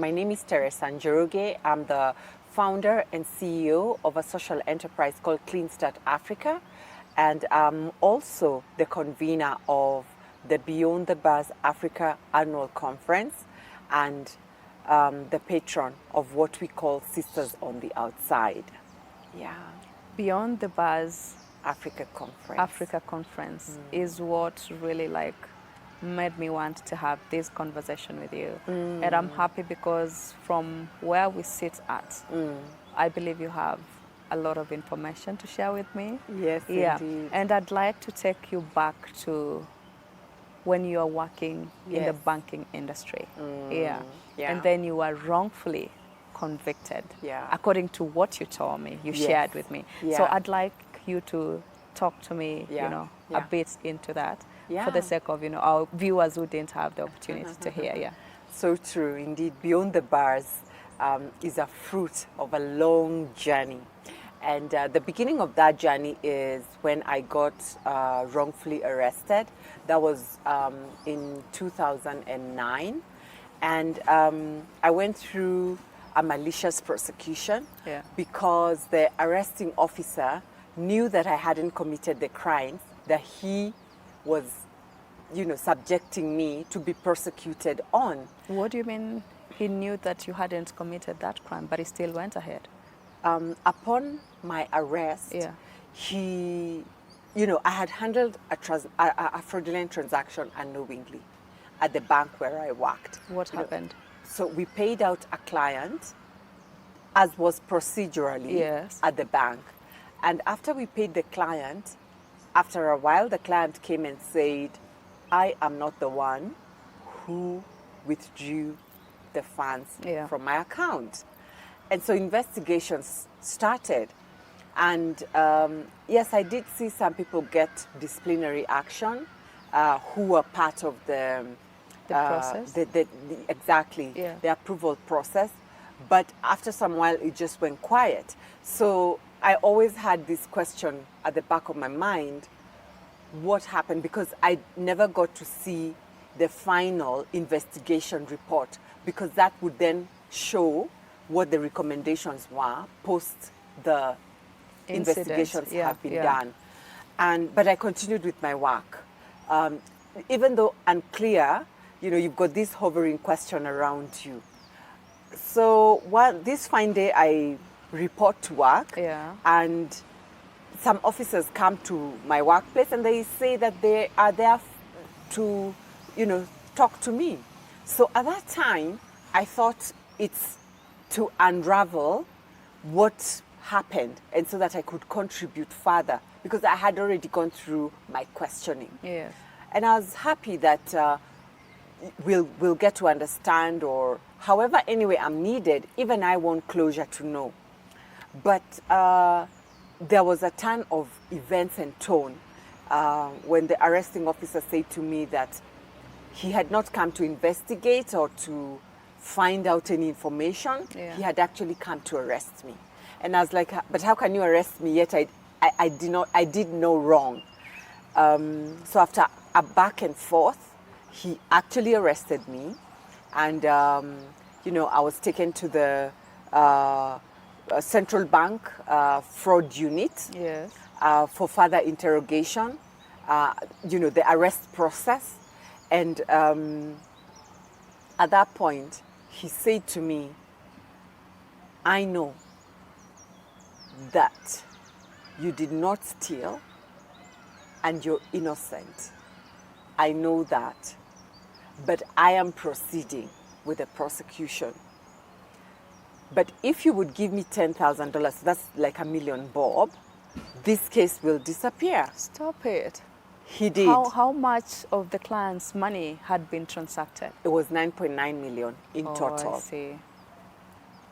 My name is Teresa Njoroge. I'm the founder and CEO of a social enterprise called Clean Start Africa, and I'm also the convener of the Beyond the Bars Africa Annual Conference and the patron of what we call Sisters on the Outside. Yeah. Beyond the Bars Africa Conference is what really made me want to have this conversation with you. And I'm happy because from where we sit at, I believe you have a lot of information to share with me. Yes, indeed. And I'd like to take you back to when you are working in the banking industry. Yeah. And then you were wrongfully convicted, according to what you told me, you shared with me. So I'd like you to talk to me, a bit into that. For the sake of our viewers who didn't have the opportunity to hear. So true, indeed. Beyond the Bars is a fruit of a long journey, and the beginning of that journey is when I got wrongfully arrested. That was in 2009, and I went through a malicious prosecution because the arresting officer knew that I hadn't committed the crimes that he was, subjecting me to be persecuted on. What do you mean he knew that you hadn't committed that crime, but he still went ahead? Upon my arrest, he, I had handled a fraudulent transaction unknowingly at the bank where I worked. What happened? So we paid out a client, as was procedurally at the bank. And after we paid the client, after a while, the client came and said, I am not the one who withdrew the funds from my account. And so investigations started. And yes, I did see some people get disciplinary action who were part of the process? The approval process. But after some while, it just went quiet. So I always had this question at the back of my mind, what happened? Because I never got to see the final investigation report, because that would then show what the recommendations were post the investigations have been done. But I continued with my work. Even though unclear, you've got this hovering question around you. So this fine day I report to work, and some officers come to my workplace and they say that they are there to, talk to me. So at that time, I thought it's to unravel what happened, and so that I could contribute further, because I had already gone through my questioning. Yes. And I was happy that we'll get to understand, or however, anyway, I'm needed. Even I want closure to know. But there was a turn of events and tone when the arresting officer said to me that he had not come to investigate or to find out any information. He had actually come to arrest me. And I was like, but how can you arrest me, yet I did no wrong. So after a back and forth, he actually arrested me, and I was taken to the central bank fraud unit for further interrogation, the arrest process. And at that point, he said to me, I know that you did not steal and you're innocent. I know that, but I am proceeding with the prosecution. But if you would give me $10,000, that's like $1 million bob, this case will disappear. Stop it. He did. How much of the client's money had been transacted? It was 9.9 million in total. I see.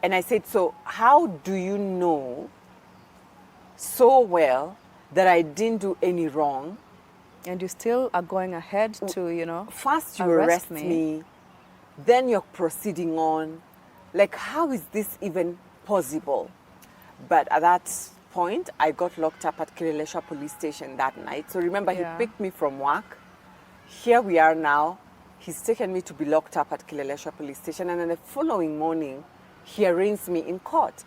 And I said, so how do you know so well that I didn't do any wrong? And you still are going ahead to, First you arrest me, then you're proceeding on. Like, how is this even possible? But at that point, I got locked up at Kileleshwa police station that night. So remember, he picked me from work. Here we are now, he's taken me to be locked up at Kileleshwa police station, and then the following morning, he arraigns me in court.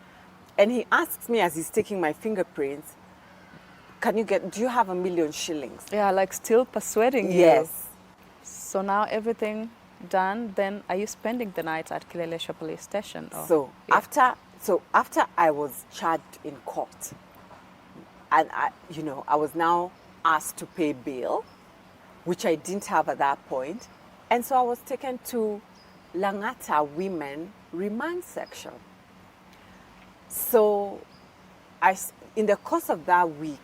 And he asks me as he's taking my fingerprints, do you have 1 million shillings? Yeah, like still persuading you. Yes. So now everything done, then are you spending the night at Kileleshwa police station? Or? So after I was charged in court, and I was now asked to pay bail, which I didn't have at that point. And so I was taken to Langata Women Remand Section. So in the course of that week,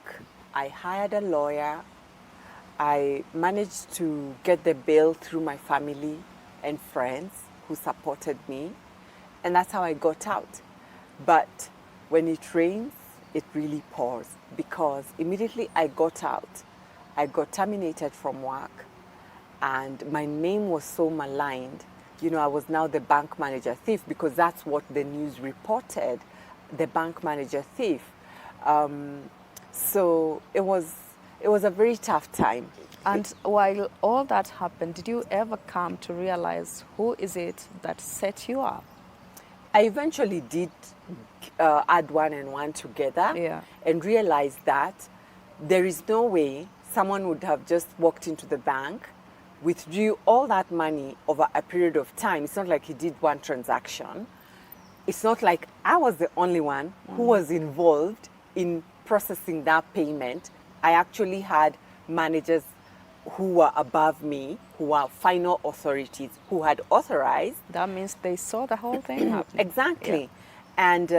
I hired a lawyer. I managed to get the bail through my family and friends who supported me. And that's how I got out. But when it rains, it really pours, because immediately I got out, I got terminated from work, and my name was so maligned. I was now the bank manager thief, because that's what the news reported, the bank manager thief. So it was a very tough time. And while all that happened, did you ever come to realize who is it that set you up? I eventually did add one and one together, and realized that there is no way someone would have just walked into the bank, withdrew all that money over a period of time. It's not like he did one transaction. It's not like I was the only one who was involved in processing that payment. I actually had managers who were above me, who were final authorities, who had authorized. That means they saw the whole thing happen. Exactly. Yeah. And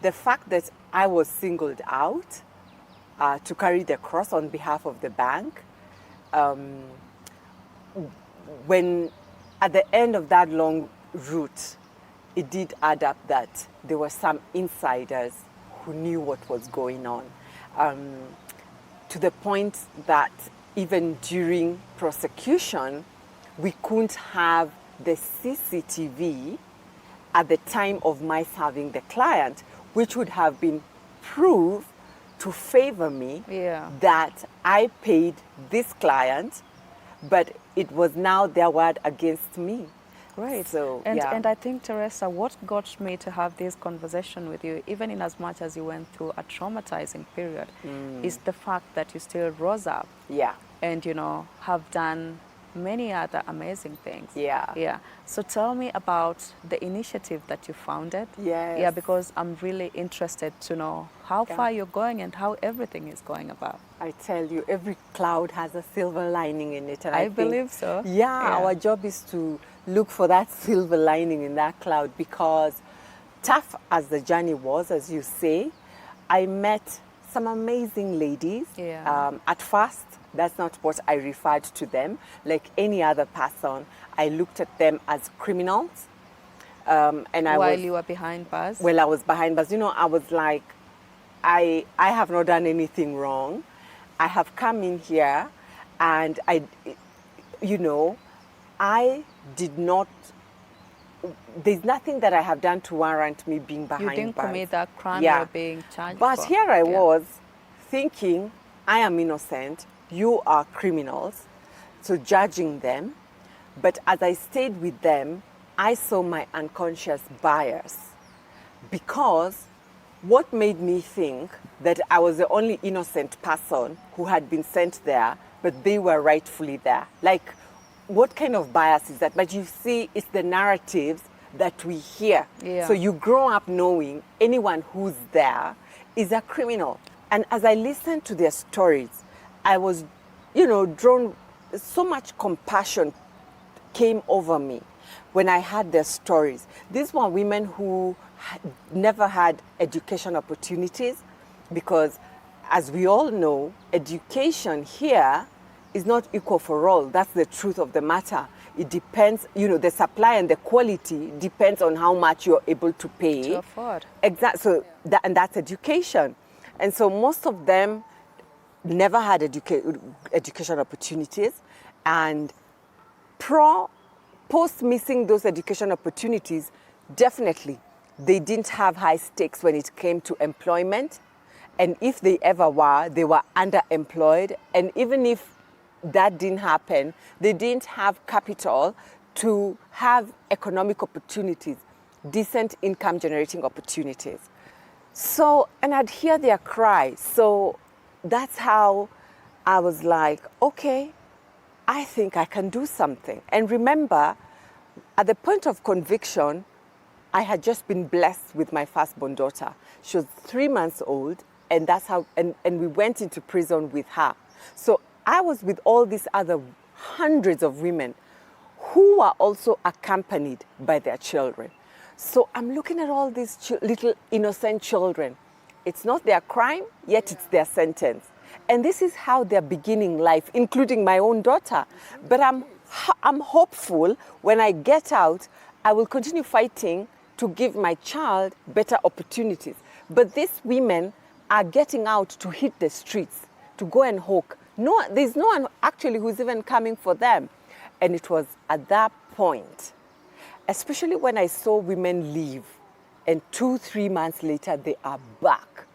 the fact that I was singled out to carry the cross on behalf of the bank, when at the end of that long route, it did add up that there were some insiders who knew what was going on, to the point that even during prosecution, we couldn't have the CCTV at the time of my serving the client, which would have been proof to favor me that I paid this client, but it was now their word against me. Right. So, and I think, Teresa, what got me to have this conversation with you, even in as much as you went through a traumatizing period, is the fact that you still rose up. Yeah. And, have done many other amazing things. Yeah. Yeah. So tell me about the initiative that you founded. Yes. Yeah, because I'm really interested to know how far you're going and how everything is going about. I tell you, every cloud has a silver lining in it. And I believe so. Yeah, our job is to look for that silver lining in that cloud, because tough as the journey was, as you say, I met some amazing ladies. Yeah. At first, that's not what I referred to them. Like any other person, I looked at them as criminals. While you were behind bars? Well, I was behind bars. I was like, I have not done anything wrong. I have come in here and I did not, there's nothing that I have done to warrant me being behind bars. You didn't commit that crime you're being charged for. But here I Yeah. was thinking, I am innocent, you are criminals, so judging them. But as I stayed with them, I saw my unconscious bias, because what made me think that I was the only innocent person who had been sent there, but they were rightfully there? Like, what kind of bias is that? But you see, it's the narratives that we hear. Yeah. So you grow up knowing anyone who's there is a criminal. And as I listened to their stories, I was, drawn, so much compassion came over me when I heard their stories. These were women who never had education opportunities, because as we all know, education here is not equal for all. That's the truth of the matter. It depends, the supply and the quality depends on how much you're able to pay. To afford. Exactly. So and that's education. And so most of them never had education opportunities, and post missing those education opportunities, definitely they didn't have high stakes when it came to employment. And if they ever were, they were underemployed. And even if that didn't happen, they didn't have capital to have economic opportunities, decent income generating opportunities. So, and I'd hear their cry. So that's how I was like, okay, I think I can do something. And remember, at the point of conviction, I had just been blessed with my firstborn daughter. She was 3 months old, and that's how, and we went into prison with her. So I was with all these other hundreds of women who are also accompanied by their children. So I'm looking at all these little innocent children. It's not their crime, yet it's their sentence. And this is how they're beginning life, including my own daughter. But I'm hopeful when I get out, I will continue fighting to give my child better opportunities. But these women are getting out to hit the streets, to go and hawk. No, there's no one actually who's even coming for them. And it was at that point, especially when I saw women leave and 2-3 months later they are back.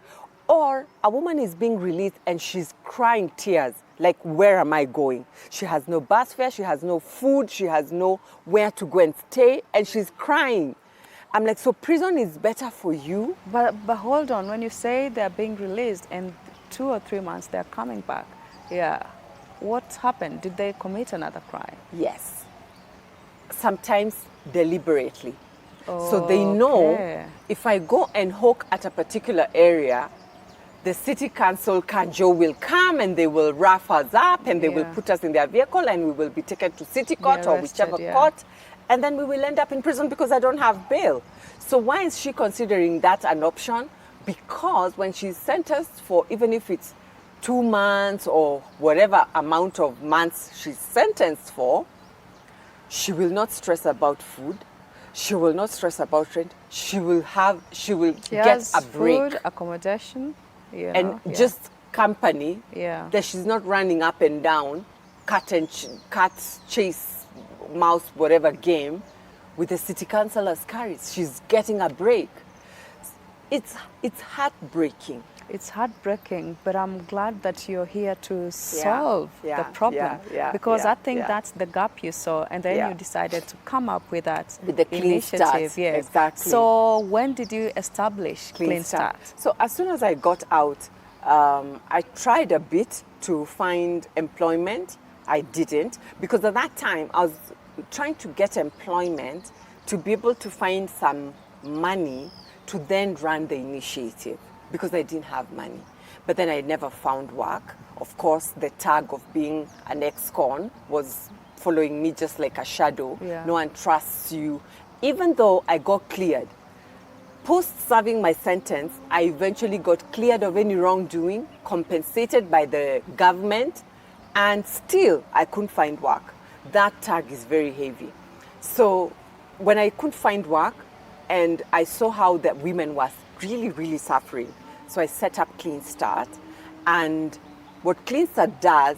Or a woman is being released and she's crying tears, like, where am I going? She has no bus fare, she has no food, she has no where to go and stay, and she's crying. I'm like, so prison is better for you? But hold on, when you say they're being released and 2 or 3 months they're coming back, yeah, what happened? Did they commit another crime? Yes. Sometimes deliberately. So they know if I go and hawk at a particular area, the city council, Kanjo, will come and they will rough us up and they will put us in their vehicle and we will be taken to city court or whichever court. And then we will end up in prison because I don't have bail. So why is she considering that an option? Because when she's sentenced for, even if it's 2 months or whatever amount of months she's sentenced for, she will not stress about food. She will not stress about rent. She will get a break. Food, accommodation, and just company. That she's not running up and down, cat chase, mouse, whatever game, with the city council as carries. She's getting a break. It's heartbreaking. It's heartbreaking, but I'm glad that you're here to solve the problem. Because I think that's the gap you saw, and then you decided to come up with that with the Clean Start. Yes. Exactly. So when did you establish Clean Start? So as soon as I got out, I tried a bit to find employment. I didn't, because at that time I was trying to get employment to be able to find some money to then run the initiative, because I didn't have money. But then I never found work. Of course, the tag of being an ex-con was following me just like a shadow. No one trusts you. Even though I got cleared, post-serving my sentence, I eventually got cleared of any wrongdoing, compensated by the government, and still I couldn't find work. That tag is very heavy. So when I couldn't find work, and I saw how the women were really, really suffering. So I set up Clean Start. And what Clean Start does,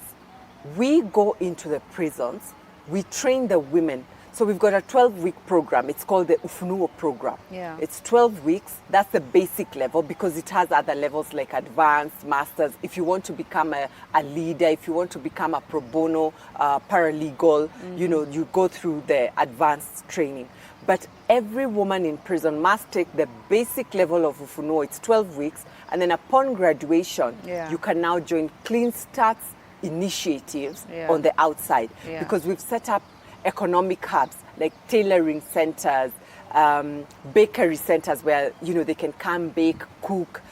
we go into the prisons, we train the women. So we've got a 12-week program. It's called the Ufunuo program. It's 12 weeks. That's the basic level, because it has other levels like advanced, masters. If you want to become a leader, if you want to become a pro bono paralegal, you go through the advanced training. But every woman in prison must take the basic level of Ufunuo. It's 12 weeks. And then upon graduation, you can now join Clean Start's initiatives on the outside. Because we've set up economic hubs like tailoring centers, bakery centers where they can come bake, cook.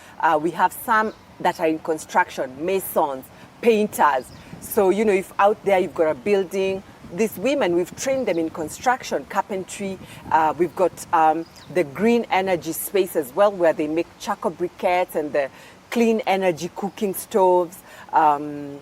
We have some that are in construction, masons, painters. So if out there you've got a building, these women, we've trained them in construction, carpentry. We've got the green energy space as well, where they make charcoal briquettes and the clean energy cooking stoves. So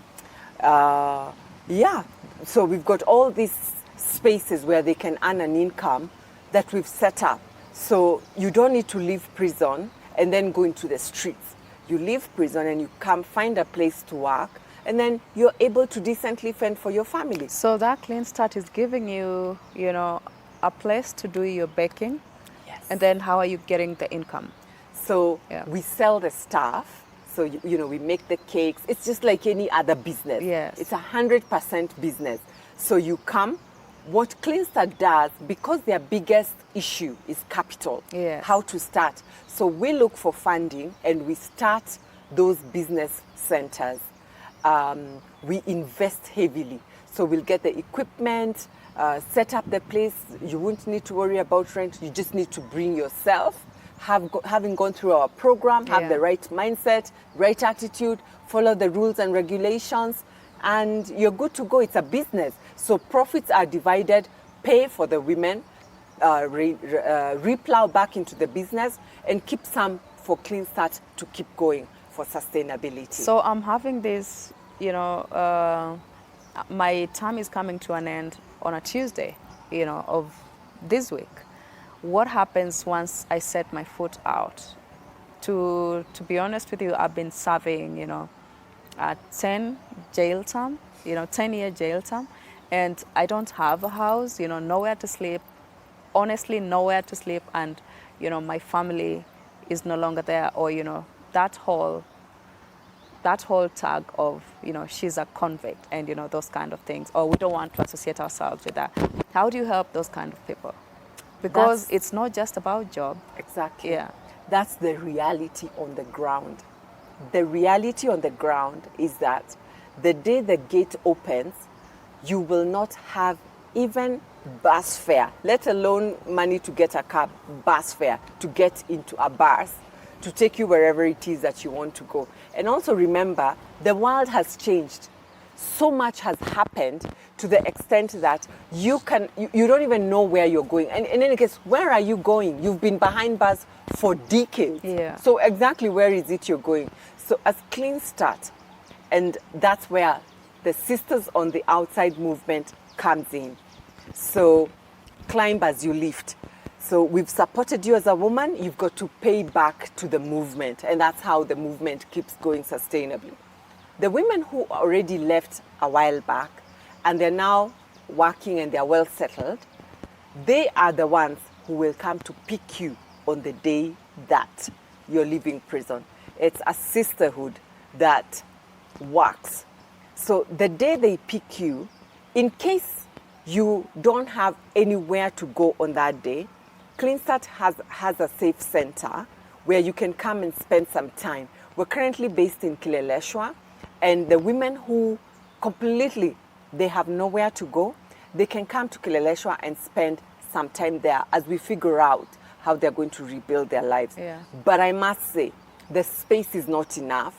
we've got all these spaces where they can earn an income that we've set up. So you don't need to leave prison and then go into the streets. You leave prison and you come find a place to work, and then you're able to decently fend for your family. So that Clean Start is giving you, a place to do your baking. Yes. And then how are you getting the income? So we sell the stuff. So, we make the cakes. It's just like any other business. Yes. It's 100% business. So you come. What Clean Start does, because their biggest issue is capital, how to start. So we look for funding and we start those business centers. We invest heavily. So we'll get the equipment, set up the place. You won't need to worry about rent. You just need to bring yourself. Having gone through our program, have the right mindset, right attitude, follow the rules and regulations, and you're good to go. It's a business. So profits are divided, pay for the women, replow back into the business, and keep some for Clean Start to keep going for sustainability. So I'm having this, my term is coming to an end on a Tuesday, of this week. What happens once I set my foot out? To be honest with you, I've been serving, a 10 jail term, 10-year jail term, and I don't have a house, nowhere to sleep, honestly, nowhere to sleep, and, my family is no longer there, or, that whole tag of, she's a convict, and, those kind of things, or we don't want to associate ourselves with that. How do you help those kind of people? Because it's not just about job. Exactly. Yeah. That's the reality on the ground. The reality on the ground is that the day the gate opens, you will not have even bus fare, let alone money to get a cab, bus fare, to get into a bus, to take you wherever it is that you want to go. And also remember, the world has changed. So much has happened to the extent that you don't even know where you're going. And in any case, where are you going? You've been behind bars for decades. Yeah. So exactly where is it you're going? So as Clean Start, and that's where the Sisters on the Outside movement comes in. So climb as you lift. So we've supported you as a woman, you've got to pay back to the movement, and that's how the movement keeps going sustainably. The women who already left a while back and they're now working and they're well settled, they are the ones who will come to pick you on the day that you're leaving prison. It's a sisterhood that works. So the day they pick you, in case you don't have anywhere to go on that day, Clean Start has a safe center where you can come and spend some time. We're currently based in Kileleshwa, and the women who completely, they have nowhere to go, they can come to Kileleshwa and spend some time there as we figure out how they're going to rebuild their lives. Yeah. But I must say, the space is not enough,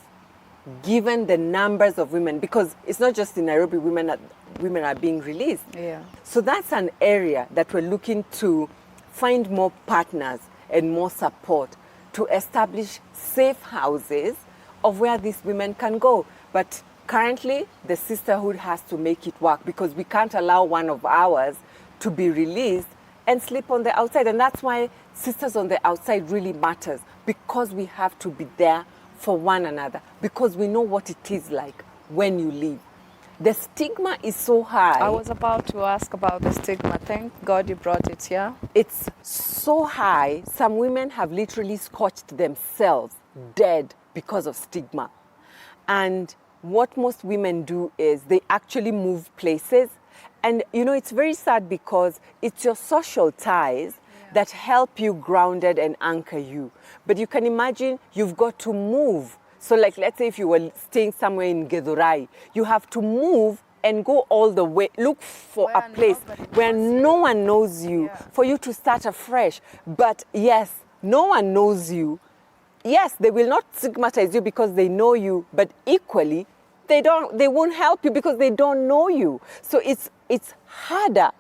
given the numbers of women, because it's not just in Nairobi women are being released. Yeah. So that's an area that we're looking to find more partners and more support to establish safe houses of where these women can go. But currently, the sisterhood has to make it work, because we can't allow one of ours to be released and sleep on the outside. And that's why Sisters on the Outside really matters, because we have to be there for one another, because we know what it is like when you leave. The stigma is so high. I was about to ask about the stigma. Thank God you brought it here. It's so high. Some women have literally scorched themselves dead because of stigma. And what most women do is they actually move places. And, it's very sad, because it's your social ties that help you grounded and anchor you. But you can imagine you've got to move. So let's say if you were staying somewhere in Githurai, you have to move and go all the way, look for a place where no one knows you, for you to start afresh. But yes, no one knows you. Yes, they will not stigmatize you because they know you, but equally, they won't help you because they don't know you. So it's harder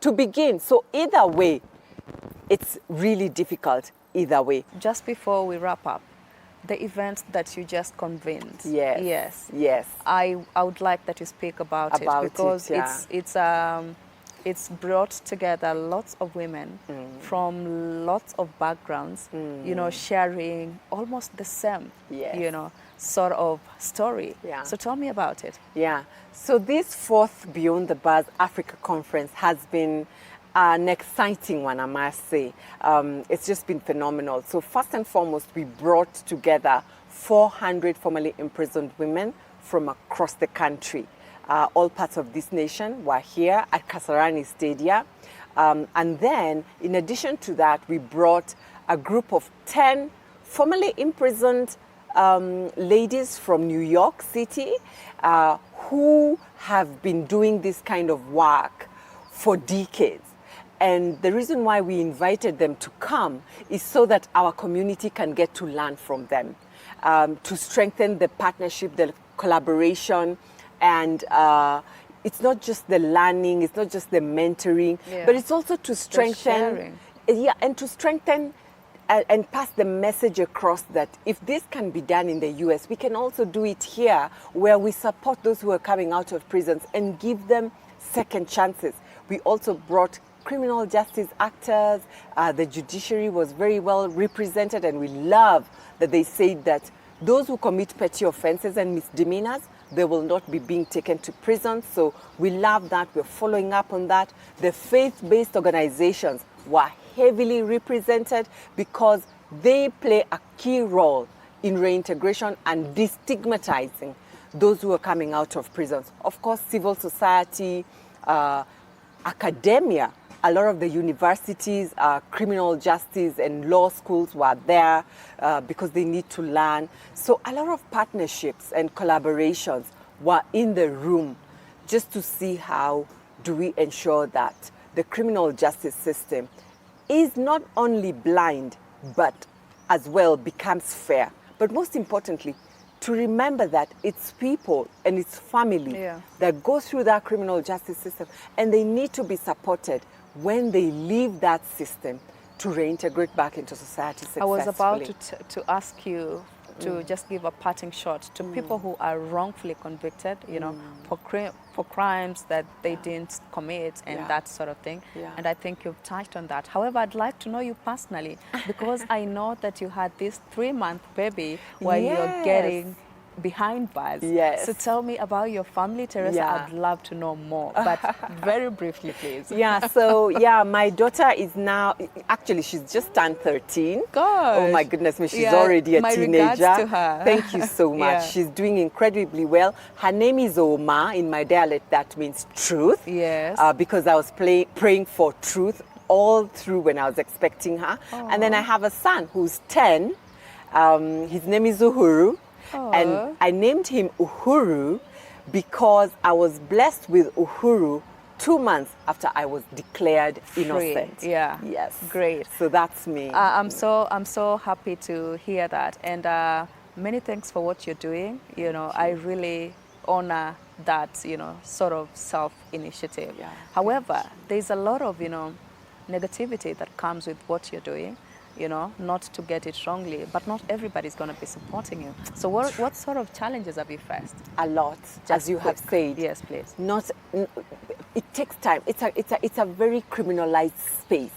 to begin. So either way, it's really difficult either way. Just before we wrap up, the event that you just convened. Yes. I would like that you speak about it, because it's brought together lots of women from lots of backgrounds, sharing almost the same, sort of story. Yeah. So tell me about it. Yeah. So this fourth Beyond the Bars Africa Conference has been an exciting one, I must say. It's just been phenomenal. So first and foremost, we brought together 400 formerly imprisoned women from across the country. All parts of this nation were here at Kasarani Stadium. And then, in addition to that, we brought a group of 10 formerly imprisoned ladies from New York City who have been doing this kind of work for decades. And the reason why we invited them to come is so that our community can get to learn from them, to strengthen the partnership, the collaboration, and it's not just the learning, it's not just the mentoring, but it's also to strengthen, and to strengthen and pass the message across that if this can be done in the US, we can also do it here, where we support those who are coming out of prisons and give them second chances. We also brought criminal justice actors. The judiciary was very well represented, and we love that they said that those who commit petty offenses and misdemeanors, they will not be being taken to prison. So we love that. We're following up on that. The faith-based organizations were heavily represented because they play a key role in reintegration and destigmatizing those who are coming out of prisons. Of course, civil society, academia, a lot of the universities, criminal justice and law schools were there because they need to learn. So a lot of partnerships and collaborations were in the room just to see how do we ensure that the criminal justice system is not only blind, but as well becomes fair. But most importantly, to remember that it's people and it's family that go through that criminal justice system, and they need to be supported when they leave that system to reintegrate back into society successfully. I was about to ask you to just give a parting shot to people who are wrongfully convicted, you know, for crimes that they didn't commit and that sort of thing. And I think you've touched on that. However, I'd like to know you personally, because I know that you had this 3-month baby while you're getting behind bars. So tell me about your family, Teresa. I'd love to know more, but very briefly, please. So my daughter is now, actually she's just turned 13. Oh my goodness me, she's already a my teenager. Regards to her. Thank you so much. She's doing incredibly well. Her name is Oma. In my dialect, that means truth. Because I was praying for truth all through when I was expecting her. And then I have a son who's 10. His name is Uhuru. And I named him Uhuru because I was blessed with Uhuru 2 months after I was declared innocent. Great. So that's me. I'm so happy to hear that, and many thanks for what you're doing. You know, I really honor that, you know, sort of self-initiative. However, there's a lot of, you know, negativity that comes with what you're doing. You know, not to get it wrongly, but not everybody's going to be supporting you. So what sort of challenges have you faced? A lot, as you have said. Yes, please. It takes time. It's a very criminalized space.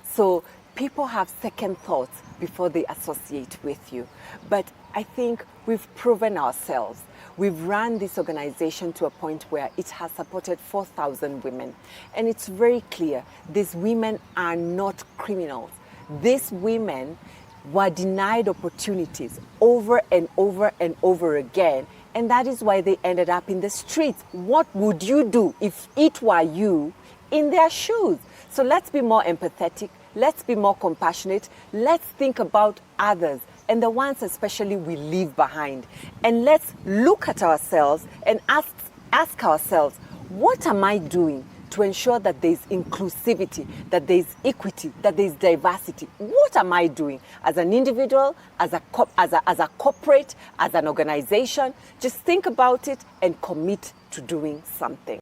So people have second thoughts before they associate with you. But I think we've proven ourselves. We've run this organization to a point where it has supported 4,000 women. And it's very clear, these women are not criminals. These women were denied opportunities over and over and over again, and that is why they ended up in the streets. What would you do if it were you in their shoes? So let's be more empathetic, let's be more compassionate, let's think about others and the ones especially we leave behind. And let's look at ourselves and ask ourselves, what am I doing to ensure that there's inclusivity, that there's equity, that there's diversity? What am I doing as an individual, as a corporate, as an organization? Just think about it and commit to doing something.